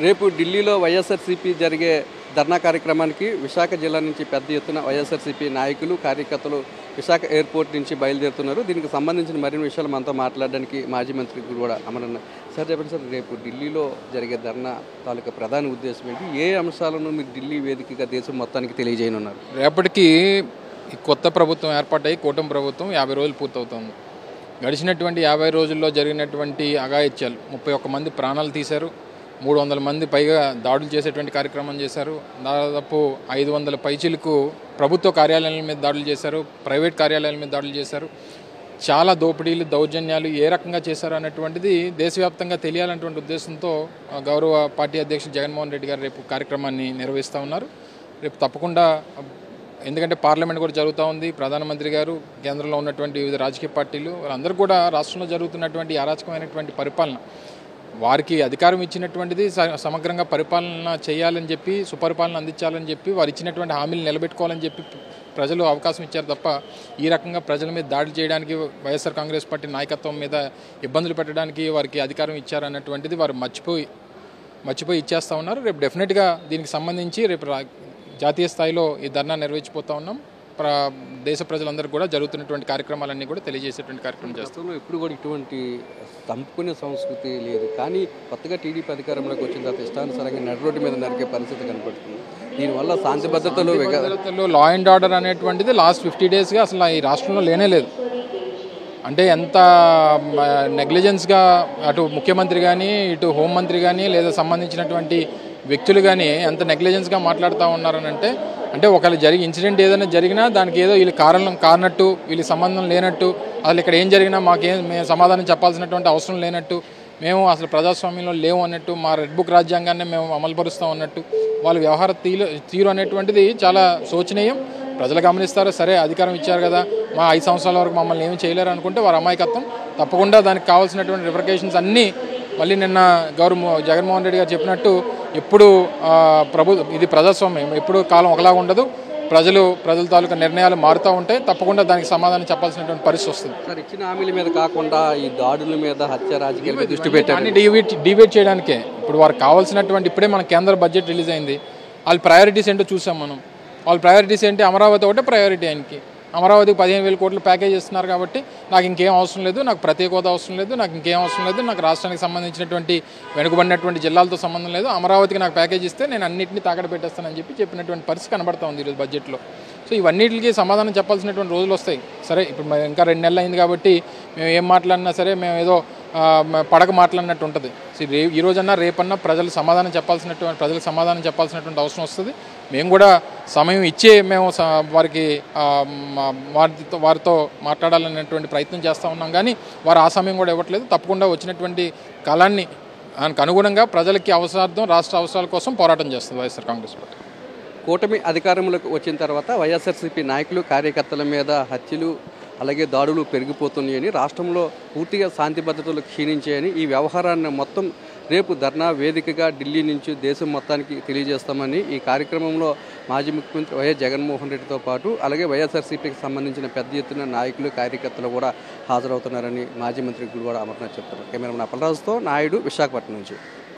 రేపు ఢిల్లీలో వైఎస్ఆర్సీపీ జరిగే ధర్నా కార్యక్రమానికి విశాఖ జిల్లా నుంచి పెద్ద ఎత్తున వైఎస్ఆర్సీపీ నాయకులు కార్యకర్తలు విశాఖ ఎయిర్పోర్ట్ నుంచి బయలుదేరుతున్నారు. దీనికి సంబంధించిన మరిన్ని విషయాలు మనతో మాట్లాడడానికి మాజీ మంత్రి కూడా అమరన్న. సార్ చెప్పండి సార్, రేపు ఢిల్లీలో జరిగే ధర్నా తాలూకా ప్రధాన ఉద్దేశం ఏంటి? ఏ అంశాలను మీరు ఢిల్లీ వేదికగా దేశం మొత్తానికి తెలియజేయనున్నారు? రేపటికి కొత్త ప్రభుత్వం ఏర్పాటై కూటమి ప్రభుత్వం 50 రోజులు పూర్తవుతుంది. గడిచినటువంటి 50 రోజుల్లో జరిగినటువంటి అఘాయిత్యాలు 31 మంది ప్రాణాలు తీశారు, 300 మంది పైగా దాడులు చేసేటువంటి కార్యక్రమం చేశారు, దాదాపు 500 పైచీలకు ప్రభుత్వ కార్యాలయాల మీద దాడులు చేశారు, ప్రైవేట్ కార్యాలయాల మీద దాడులు చేశారు. చాలా దోపిడీలు దౌర్జన్యాలు ఏ రకంగా చేశారు అన్నటువంటిది దేశవ్యాప్తంగా తెలియాలన్నటువంటి ఉద్దేశంతో గౌరవ పార్టీ అధ్యక్షుడు జగన్మోహన్ రెడ్డి గారు రేపు కార్యక్రమాన్ని నిర్వహిస్తూ ఉన్నారు. రేపు తప్పకుండా, ఎందుకంటే పార్లమెంట్ కూడా జరుగుతూ ఉంది, ప్రధానమంత్రి గారు, కేంద్రంలో ఉన్నటువంటి వివిధ రాజకీయ పార్టీలు వాళ్ళందరూ కూడా రాష్ట్రంలో జరుగుతున్నటువంటి అరాచకమైనటువంటి పరిపాలన, వారికి అధికారం ఇచ్చినటువంటిది సమగ్రంగా పరిపాలన చేయాలని చెప్పి, సుపరిపాలన అందించాలని చెప్పి, వారు ఇచ్చినటువంటి హామీలు నిలబెట్టుకోవాలని చెప్పి ప్రజలు అవకాశం ఇచ్చారు తప్ప ఈ రకంగా ప్రజల మీద దాడి చేయడానికి, వైఎస్ఆర్ కాంగ్రెస్ పార్టీ నాయకత్వం మీద ఇబ్బందులు పెట్టడానికి వారికి అధికారం ఇచ్చారన్నటువంటిది వారు మర్చిపోయి ఇచ్చేస్తూ ఉన్నారు. రేపు డెఫినెట్గా దీనికి సంబంధించి రేపు జాతీయ స్థాయిలో ఈ ధర్నా నిర్వహించిపోతూ ఉన్నాం. దేశ ప్రజలందరికీ కూడా జరుగుతున్నటువంటి కార్యక్రమాలన్నీ కూడా తెలియజేసేటువంటి కార్యక్రమం చేస్తాం. ఇప్పుడు కూడా ఇటువంటి చంపుకునే సంస్కృతి లేదు, కానీ కొత్తగా టీడీపీ అధికారంలోకి వచ్చిన తర్వాత ఇష్టానుసారంగా నడి రోడ్డు మీద నరికే పరిస్థితి కనపడుతుంది. దీనివల్ల శాంతి భద్రతలు లా అండ్ ఆర్డర్ అనేటువంటిది లాస్ట్ 50 డేస్గా అసలు ఈ రాష్ట్రంలో లేనే లేదు. అంటే ఎంత నెగ్లిజెన్స్గా అటు ముఖ్యమంత్రి కానీ, ఇటు హోంమంత్రి కానీ, లేదా సంబంధించినటువంటి వ్యక్తులు కానీ ఎంత నెగ్లిజెన్స్గా మాట్లాడుతూ ఉన్నారని అంటే ఒకవేళ ఇన్సిడెంట్ ఏదైనా జరిగినా దానికి ఏదో వీళ్ళు కారణం కానట్టు, వీళ్ళకి సంబంధం లేనట్టు, అసలు ఇక్కడ ఏం జరిగినా మేము సమాధానం చెప్పాల్సినటువంటి అవసరం లేనట్టు, మేము అసలు ప్రజాస్వామ్యంలో లేవు అన్నట్టు, మా రెడ్ బుక్ రాజ్యాంగాన్ని మేము అమలుపరుస్తాం అన్నట్టు వాళ్ళ వ్యవహార తీరు అనేటువంటిది చాలా శోచనీయం. ప్రజలు గమనిస్తారు, సరే అధికారం ఇచ్చారు కదా, మా 5 సంవత్సరాల వరకు మమ్మల్ని ఏమీ చేయలేరు అనుకుంటే వారి అమాయకత్వం. తప్పకుండా దానికి కావాల్సినటువంటి రిపర్కేషన్స్ అన్నీ మళ్ళీ నిన్న జగన్మోహన్ రెడ్డి గారు చెప్పినట్టు ఎప్పుడు ఇది ప్రజాస్వామ్యం, ఎప్పుడు కాలం ఒకలాగా ఉండదు, ప్రజల తాలూకా నిర్ణయాలు మారుతూ ఉంటాయి. తప్పకుండా దానికి సమాధానం చెప్పాల్సినటువంటి పరిస్థితి వస్తుంది. సార్, ఇచ్చిన హామీల మీద కాకుండా ఈ దాడుల మీద, హత్య రాజకీయాల దృష్టి పెట్టారు. డిబేట్ చేయడానికే ఇప్పుడు వారికి కావాల్సినటువంటి, ఇప్పుడే మన కేంద్ర బడ్జెట్ రిలీజ్ అయింది, వాళ్ళ ప్రయారిటీస్ ఏంటో చూసాం మనం. వాళ్ళ ప్రయారిటీస్ ఏంటి? అమరావతి ఒకటే ప్రయారిటీ ఆయనకి. అమరావతికి 15,000 కోట్లు ప్యాకేజ్ ఇస్తున్నారు కాబట్టి నాకు ఇంకేం అవసరం లేదు, నాకు ప్రత్యేక హోదా అవసరం లేదు, నాకు ఇంకేం అవసరం లేదు, నాకు రాష్ట్రానికి సంబంధించినటువంటి వెనుకబడినటువంటి జిల్లాలతో సంబంధం లేదు, అమరావతికి నాకు ప్యాకేజ్ ఇస్తే నేను అన్నింటినీ తాకడ పెట్టేస్తానని చెప్పినటువంటి పరిస్థితి కనబడతా ఉంది ఈరోజు బడ్జెట్లో. సో ఇవన్నిటికి సమాధానం చెప్పాల్సినటువంటి రోజులు వస్తాయి. సరే, ఇప్పుడు ఇంకా 2 నెలలు అయింది కాబట్టి మేము ఏం మాట్లాడినా సరే మేము ఏదో పడక మాట్లాడినట్టు ఉంటుంది. సో ఈ రోజన్నా రేపన్నా ప్రజలకు సమాధానం చెప్పాల్సినటువంటి అవసరం వస్తుంది. మేము కూడా సమయం ఇచ్చే మేము వారితో మాట్లాడాలనేటువంటి ప్రయత్నం చేస్తూ ఉన్నాం, కానీ వారు ఆ సమయం కూడా ఇవ్వట్లేదు. తప్పకుండా వచ్చినటువంటి కాలాన్ని దానికి అనుగుణంగా ప్రజలకి అవసరార్థం, రాష్ట్ర అవసరాల కోసం పోరాటం చేస్తుంది వైఎస్ఆర్ కాంగ్రెస్ పార్టీ. కూటమి అధికారంలోకి వచ్చిన తర్వాత వైఎస్ఆర్సీపీ నాయకులు కార్యకర్తల మీద హత్యలు అలాగే దాడులు పెరిగిపోతున్నాయని, రాష్ట్రంలో పూర్తిగా శాంతి భద్రతలు క్షీణించాయని, ఈ వ్యవహారాన్ని మొత్తం రేపు ధర్నా వేదికగా ఢిల్లీ నుంచి దేశం మొత్తానికి తెలియజేస్తామని ఈ కార్యక్రమంలో మాజీ ముఖ్యమంత్రి వైఎస్ జగన్మోహన్ రెడ్డితో పాటు అలాగే వైఎస్ఆర్సీపీకి సంబంధించిన పెద్ద ఎత్తున నాయకులు కార్యకర్తలు కూడా హాజరవుతున్నారని మాజీ మంత్రి కూడా అమర్నాథ్ చెప్తారు. కెమెరామెన్ అప్పలరాజుతో నాయుడు, విశాఖపట్నం నుంచి.